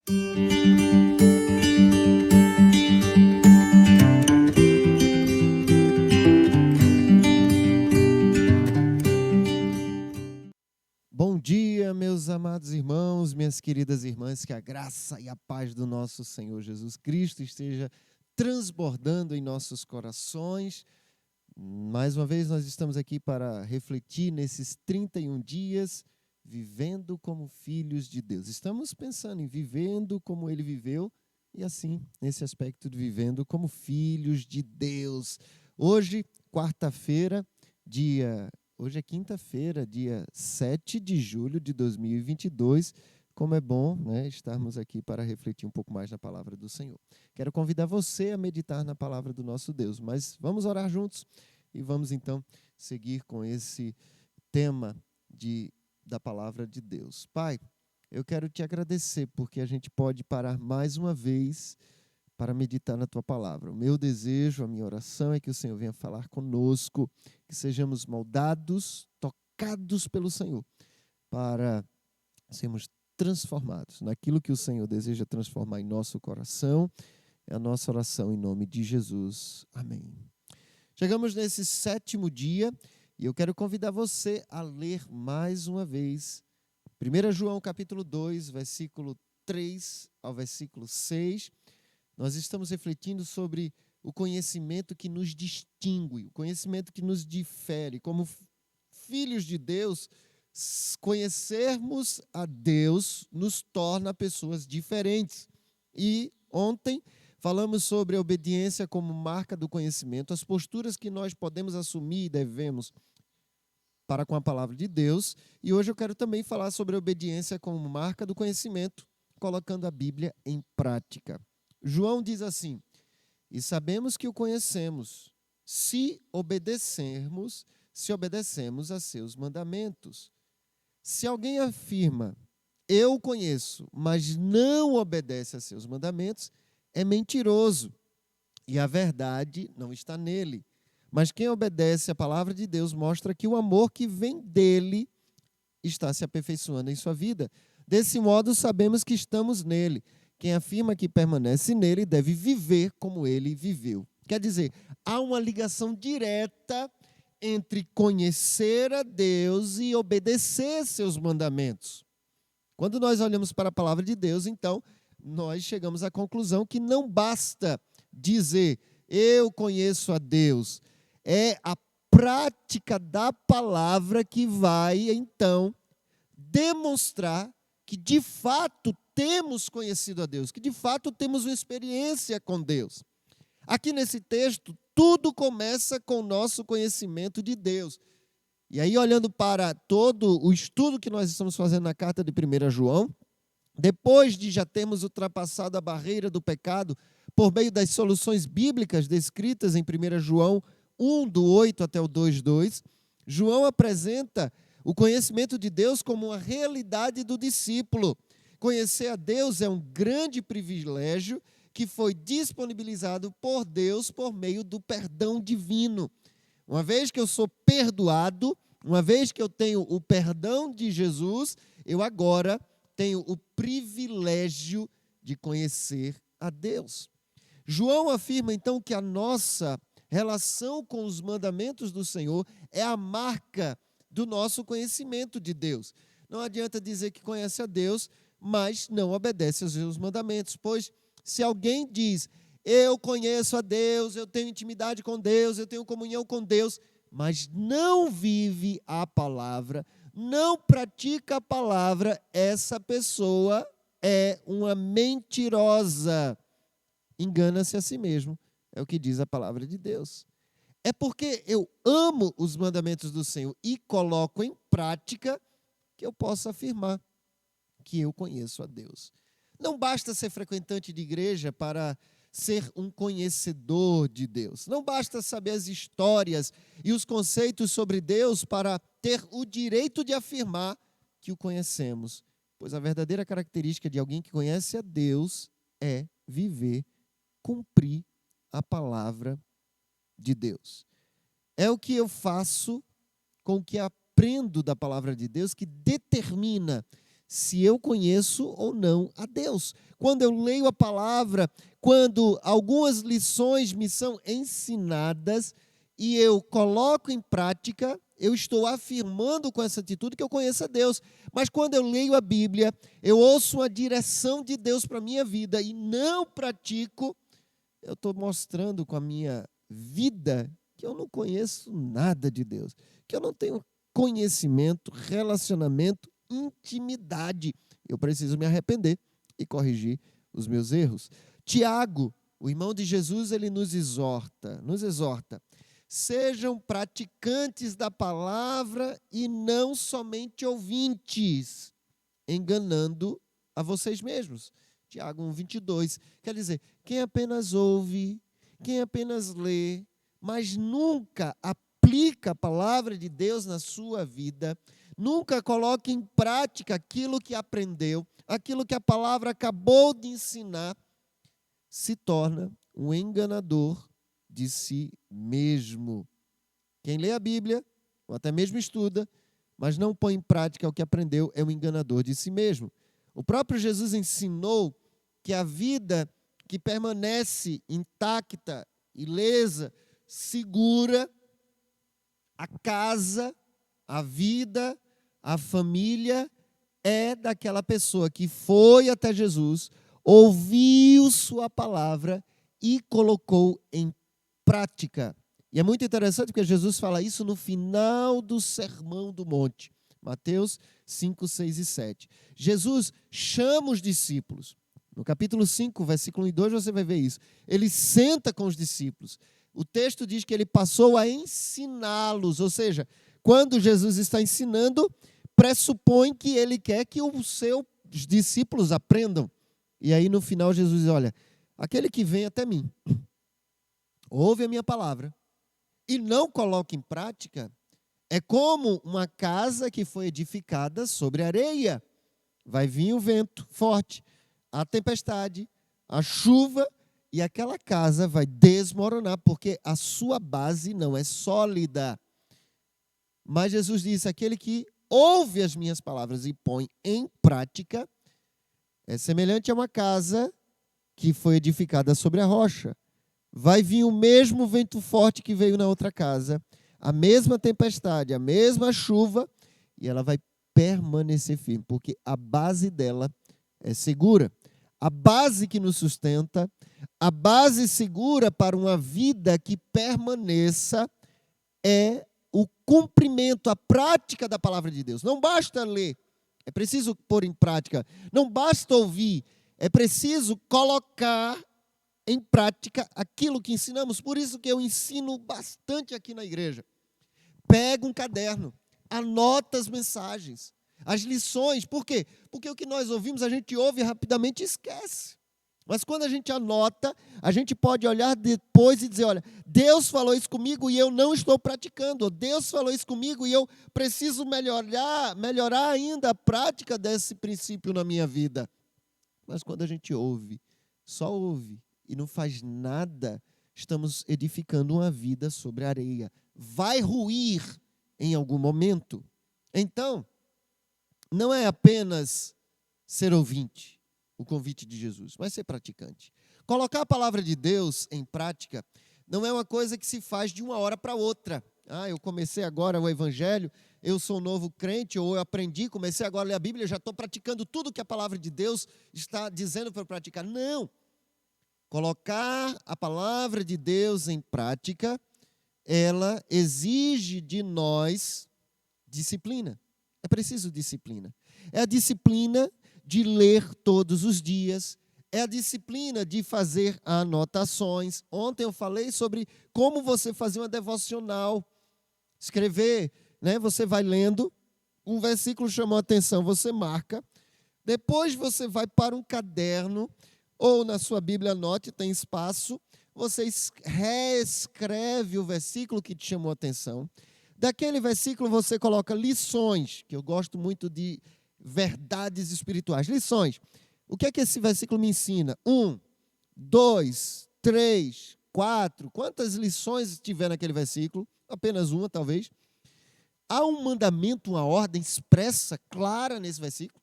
Bom dia, meus amados irmãos, minhas queridas irmãs, que a graça e a paz do nosso Senhor Jesus Cristo esteja transbordando em nossos corações. Mais uma vez, nós estamos aqui para refletir nesses 31 dias, vivendo como filhos de Deus. Estamos pensando em vivendo como Ele viveu e assim, nesse aspecto de vivendo como filhos de Deus. Hoje, quarta-feira, Hoje é quinta-feira, dia 7 de julho de 2022. Como é bom, né, estarmos aqui para refletir um pouco mais na palavra do Senhor. Quero convidar você a meditar na palavra do nosso Deus, mas vamos orar juntos e vamos então seguir com esse tema da palavra de Deus. Pai, eu quero te agradecer porque a gente pode parar mais uma vez para meditar na tua palavra. O meu desejo, a minha oração é que o Senhor venha falar conosco, que sejamos moldados, tocados pelo Senhor, para sermos transformados naquilo que o Senhor deseja transformar em nosso coração. É a nossa oração em nome de Jesus. Amém. Chegamos nesse 7º dia e eu quero convidar você a ler mais uma vez 1 João capítulo 2, versículo 3 ao versículo 6. Nós estamos refletindo sobre o conhecimento que nos distingue, o conhecimento que nos difere. Como filhos de Deus, conhecermos a Deus nos torna pessoas diferentes. E ontem falamos sobre a obediência como marca do conhecimento, as posturas que nós podemos assumir e devemos para com a palavra de Deus. E hoje eu quero também falar sobre a obediência como marca do conhecimento, colocando a Bíblia em prática. João diz assim: e sabemos que o conhecemos, se obedecemos a seus mandamentos. Se alguém afirma, eu o conheço, mas não obedece a seus mandamentos, é mentiroso, e a verdade não está nele. Mas quem obedece à palavra de Deus mostra que o amor que vem dele está se aperfeiçoando em sua vida. Desse modo, sabemos que estamos nele. Quem afirma que permanece nele deve viver como ele viveu. Quer dizer, há uma ligação direta entre conhecer a Deus e obedecer seus mandamentos. Quando nós olhamos para a palavra de Deus, então, nós chegamos à conclusão que não basta dizer, eu conheço a Deus. É a prática da palavra que vai, então, demonstrar que, de fato, temos conhecido a Deus, que, de fato, temos uma experiência com Deus. Aqui nesse texto, tudo começa com o nosso conhecimento de Deus. E aí, olhando para todo o estudo que nós estamos fazendo na carta de 1 João, depois de já termos ultrapassado a barreira do pecado, por meio das soluções bíblicas descritas em 1 João 1, do 8 até o 2:2, João apresenta o conhecimento de Deus como uma realidade do discípulo. Conhecer a Deus é um grande privilégio que foi disponibilizado por Deus por meio do perdão divino. Uma vez que eu sou perdoado, uma vez que eu tenho o perdão de Jesus, eu agora tenho o privilégio de conhecer a Deus. João afirma então que a nossa relação com os mandamentos do Senhor é a marca do nosso conhecimento de Deus. Não adianta dizer que conhece a Deus, mas não obedece aos seus mandamentos, pois se alguém diz, eu conheço a Deus, eu tenho intimidade com Deus, eu tenho comunhão com Deus, mas não vive a palavra, não pratica a palavra, essa pessoa é uma mentirosa. Engana-se a si mesmo, é o que diz a palavra de Deus. É porque eu amo os mandamentos do Senhor e coloco em prática que eu posso afirmar que eu conheço a Deus. Não basta ser frequentante de igreja para ser um conhecedor de Deus. Não basta saber as histórias e os conceitos sobre Deus para ter o direito de afirmar que o conhecemos. Pois a verdadeira característica de alguém que conhece a Deus é viver, cumprir a palavra de Deus. É o que eu faço com o que aprendo da palavra de Deus que determina se eu conheço ou não a Deus. Quando eu leio a palavra, quando algumas lições me são ensinadas e eu coloco em prática, eu estou afirmando com essa atitude que eu conheço a Deus. Mas quando eu leio a Bíblia, eu ouço a direção de Deus para a minha vida e não pratico, eu estou mostrando com a minha vida que eu não conheço nada de Deus, que eu não tenho conhecimento, relacionamento, intimidade. Eu preciso me arrepender e corrigir os meus erros. Tiago, o irmão de Jesus, ele nos exorta. Sejam praticantes da palavra e não somente ouvintes, enganando a vocês mesmos. Tiago 1:22. Quer dizer, quem apenas ouve, quem apenas lê, mas nunca aplica a palavra de Deus na sua vida, nunca coloca em prática aquilo que aprendeu, aquilo que a palavra acabou de ensinar, se torna um enganador de si mesmo. Quem lê a Bíblia, ou até mesmo estuda, mas não põe em prática o que aprendeu, é um enganador de si mesmo. O próprio Jesus ensinou que a vida que permanece intacta, ilesa, segura, a casa, a vida, a família, é daquela pessoa que foi até Jesus, ouviu sua palavra e colocou em prática. E é muito interessante porque Jesus fala isso no final do Sermão do Monte. Mateus 5, 6 e 7. Jesus chama os discípulos. No capítulo 5, versículo 1 e 2, você vai ver isso. Ele senta com os discípulos. O texto diz que ele passou a ensiná-los. Ou seja, quando Jesus está ensinando, pressupõe que ele quer que os seus discípulos aprendam. E aí no final Jesus diz, olha, aquele que vem até mim, ouve a minha palavra e não coloca em prática, é como uma casa que foi edificada sobre areia. Vai vir o vento forte, a tempestade, a chuva, e aquela casa vai desmoronar, porque a sua base não é sólida. Mas Jesus disse, aquele que ouve as minhas palavras e põe em prática, é semelhante a uma casa que foi edificada sobre a rocha. Vai vir o mesmo vento forte que veio na outra casa, a mesma tempestade, a mesma chuva, e ela vai permanecer firme, porque a base dela é segura. A base que nos sustenta, a base segura para uma vida que permaneça é o cumprimento, a prática da palavra de Deus. Não basta ler, é preciso pôr em prática. Não basta ouvir, é preciso colocar em prática aquilo que ensinamos. Por isso que eu ensino bastante aqui na igreja. Pega um caderno, anota as mensagens, as lições. Por quê? Porque o que nós ouvimos, a gente ouve rapidamente e esquece. Mas quando a gente anota, a gente pode olhar depois e dizer, olha, Deus falou isso comigo e eu não estou praticando. Ou Deus falou isso comigo e eu preciso melhorar ainda a prática desse princípio na minha vida. Mas quando a gente ouve, só ouve e não faz nada, estamos edificando uma vida sobre areia. Vai ruir em algum momento. Então, não é apenas ser ouvinte, o convite de Jesus, mas ser praticante. Colocar a palavra de Deus em prática não é uma coisa que se faz de uma hora para outra. Eu comecei agora o evangelho, eu sou um novo crente, ou eu aprendi, comecei agora a ler a Bíblia, já estou praticando tudo que a palavra de Deus está dizendo para eu praticar. Não. Colocar a palavra de Deus em prática, ela exige de nós disciplina. É preciso disciplina. É a disciplina de ler todos os dias, é a disciplina de fazer anotações. Ontem eu falei sobre como você fazer uma devocional, escrever, né? Você vai lendo, um versículo chamou a atenção, você marca, depois você vai para um caderno, ou na sua Bíblia anote, tem espaço, você reescreve o versículo que te chamou a atenção. Daquele versículo você coloca lições, que eu gosto muito de verdades espirituais. Lições. O que é que esse versículo me ensina? 1, 2, 3, 4. Quantas lições tiver naquele versículo? Apenas uma, talvez. Há um mandamento, uma ordem expressa, clara nesse versículo?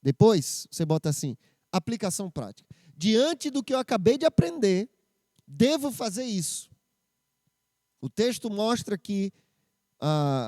Depois, você bota assim, aplicação prática. Diante do que eu acabei de aprender, devo fazer isso. O texto mostra que,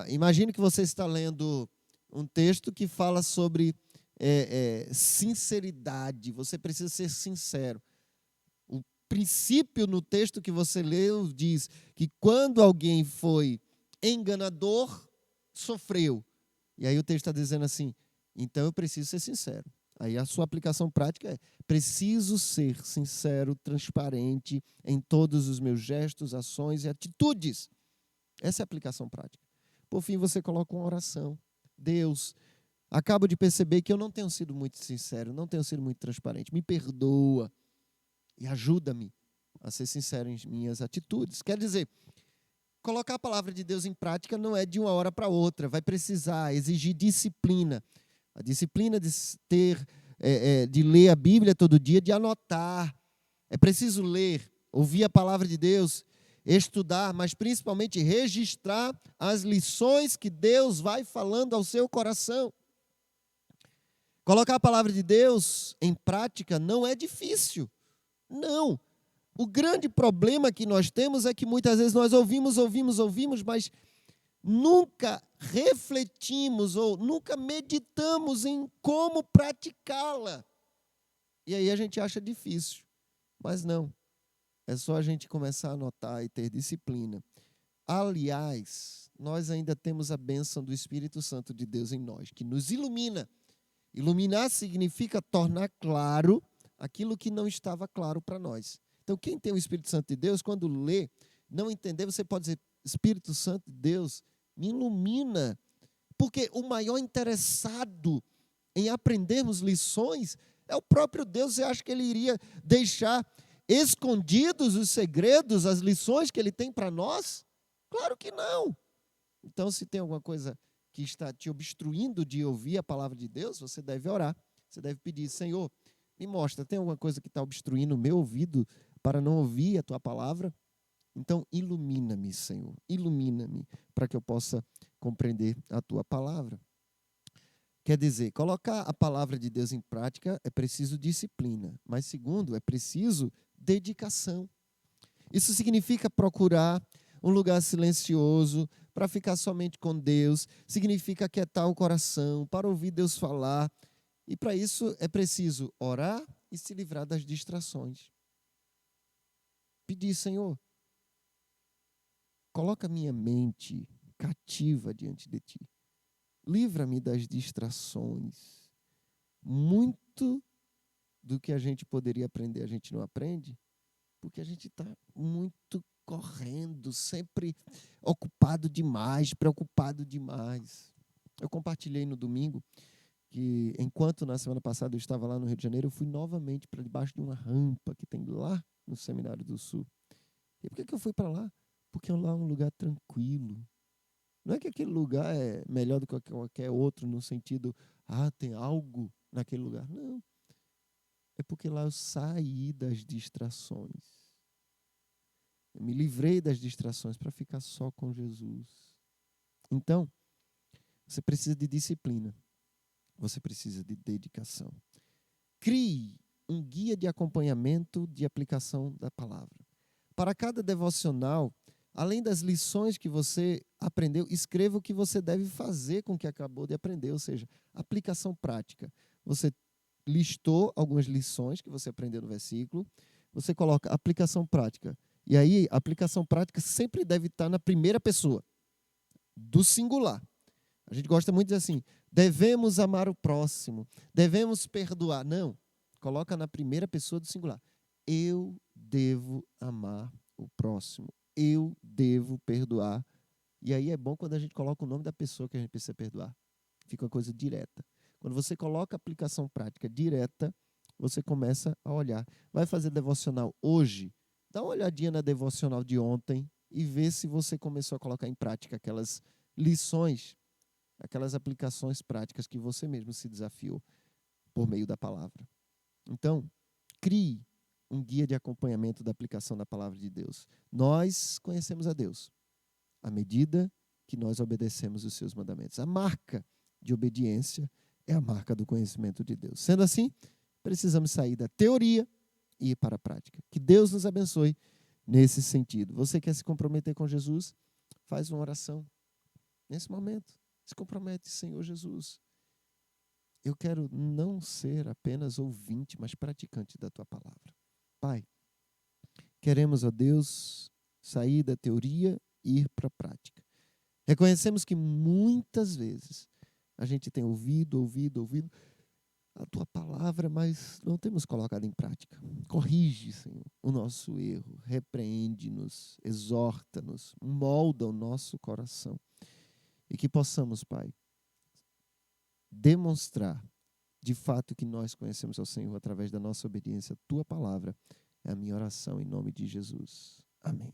imagine que você está lendo um texto que fala sobre sinceridade. Você precisa ser sincero. O princípio no texto que você leu diz que quando alguém foi enganador, sofreu. E aí o texto está dizendo assim, então eu preciso ser sincero. Aí a sua aplicação prática é, preciso ser sincero, transparente em todos os meus gestos, ações e atitudes. Essa é a aplicação prática. Por fim, você coloca uma oração. Deus, acabo de perceber que eu não tenho sido muito sincero, não tenho sido muito transparente. Me perdoa e ajuda-me a ser sincero em minhas atitudes. Quer dizer, colocar a palavra de Deus em prática não é de uma hora para outra. Vai precisar exigir disciplina. A disciplina de de ler a Bíblia todo dia, de anotar. É preciso ler, ouvir a palavra de Deus, estudar, mas principalmente registrar as lições que Deus vai falando ao seu coração. Colocar a palavra de Deus em prática não é difícil. Não. O grande problema que nós temos é que muitas vezes nós ouvimos, mas nunca refletimos ou nunca meditamos em como praticá-la. E aí a gente acha difícil. Mas não. É só a gente começar a anotar e ter disciplina. Aliás, nós ainda temos a bênção do Espírito Santo de Deus em nós, que nos ilumina. Iluminar significa tornar claro aquilo que não estava claro para nós. Então, quem tem o Espírito Santo de Deus, quando lê, não entender, você pode dizer, Espírito Santo de Deus, me ilumina. Porque o maior interessado em aprendermos lições é o próprio Deus. Você acha que ele iria deixar escondidos os segredos, as lições que ele tem para nós? Claro que não. Então, se tem alguma coisa que está te obstruindo de ouvir a palavra de Deus, você deve orar. Você deve pedir, Senhor, me mostra, tem alguma coisa que está obstruindo o meu ouvido para não ouvir a tua palavra? Então, ilumina-me, Senhor, ilumina-me, para que eu possa compreender a tua palavra. Quer dizer, colocar a palavra de Deus em prática é preciso disciplina, mas segundo, é preciso dedicação. Isso significa procurar um lugar silencioso para ficar somente com Deus, significa aquietar o coração, para ouvir Deus falar. E para isso é preciso orar e se livrar das distrações. Pedir, Senhor, coloca minha mente cativa diante de Ti. Livra-me das distrações. Muito do que a gente poderia aprender, a gente não aprende, porque a gente está muito correndo, sempre ocupado demais, preocupado demais. Eu compartilhei no domingo que, enquanto na semana passada eu estava lá no Rio de Janeiro, eu fui novamente para debaixo de uma rampa que tem lá no Seminário do Sul. E por que eu fui para lá? Porque lá é um lugar tranquilo. Não é que aquele lugar é melhor do que qualquer outro, no sentido, tem algo naquele lugar. Não. É porque lá eu saí das distrações. Eu me livrei das distrações para ficar só com Jesus. Então, você precisa de disciplina. Você precisa de dedicação. Crie um guia de acompanhamento de aplicação da palavra. Para cada devocional, além das lições que você aprendeu, escreva o que você deve fazer com o que acabou de aprender, ou seja, aplicação prática. Você listou algumas lições que você aprendeu no versículo, você coloca aplicação prática. E aí, a aplicação prática sempre deve estar na primeira pessoa, do singular. A gente gosta muito de dizer assim, devemos amar o próximo, devemos perdoar. Não, coloca na primeira pessoa do singular. Eu devo amar o próximo, eu devo perdoar. E aí é bom quando a gente coloca o nome da pessoa que a gente precisa perdoar. Fica uma coisa direta. Quando você coloca a aplicação prática direta, você começa a olhar. Vai fazer devocional hoje? Dá uma olhadinha na devocional de ontem e vê se você começou a colocar em prática aquelas lições, aquelas aplicações práticas que você mesmo se desafiou por meio da palavra. Então, crie um guia de acompanhamento da aplicação da palavra de Deus. Nós conhecemos a Deus à medida que nós obedecemos os seus mandamentos. A marca de obediência é a marca do conhecimento de Deus. Sendo assim, precisamos sair da teoria e ir para a prática. Que Deus nos abençoe nesse sentido. Você quer se comprometer com Jesus? Faz uma oração. Nesse momento, se compromete, Senhor Jesus. Eu quero não ser apenas ouvinte, mas praticante da tua palavra. Pai, queremos, ó Deus, sair da teoria e ir para a prática. Reconhecemos que muitas vezes a gente tem ouvido a tua palavra, mas não temos colocado em prática. Corrige, Senhor, o nosso erro, repreende-nos, exorta-nos, molda o nosso coração. E que possamos, Pai, demonstrar de fato que nós conhecemos ao Senhor através da nossa obediência à tua palavra. É a minha oração em nome de Jesus. Amém.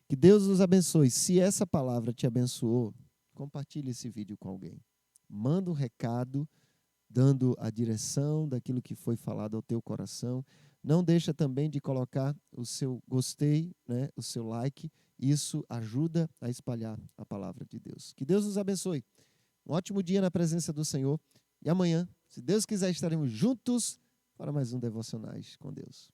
Que Deus nos abençoe. Se essa palavra te abençoou, compartilhe esse vídeo com alguém. Manda um recado dando a direção daquilo que foi falado ao teu coração. Não deixa também de colocar o seu gostei, né, o seu like. Isso ajuda a espalhar a palavra de Deus. Que Deus nos abençoe. Um ótimo dia na presença do Senhor. E amanhã, se Deus quiser, estaremos juntos para mais um Devocionais com Deus.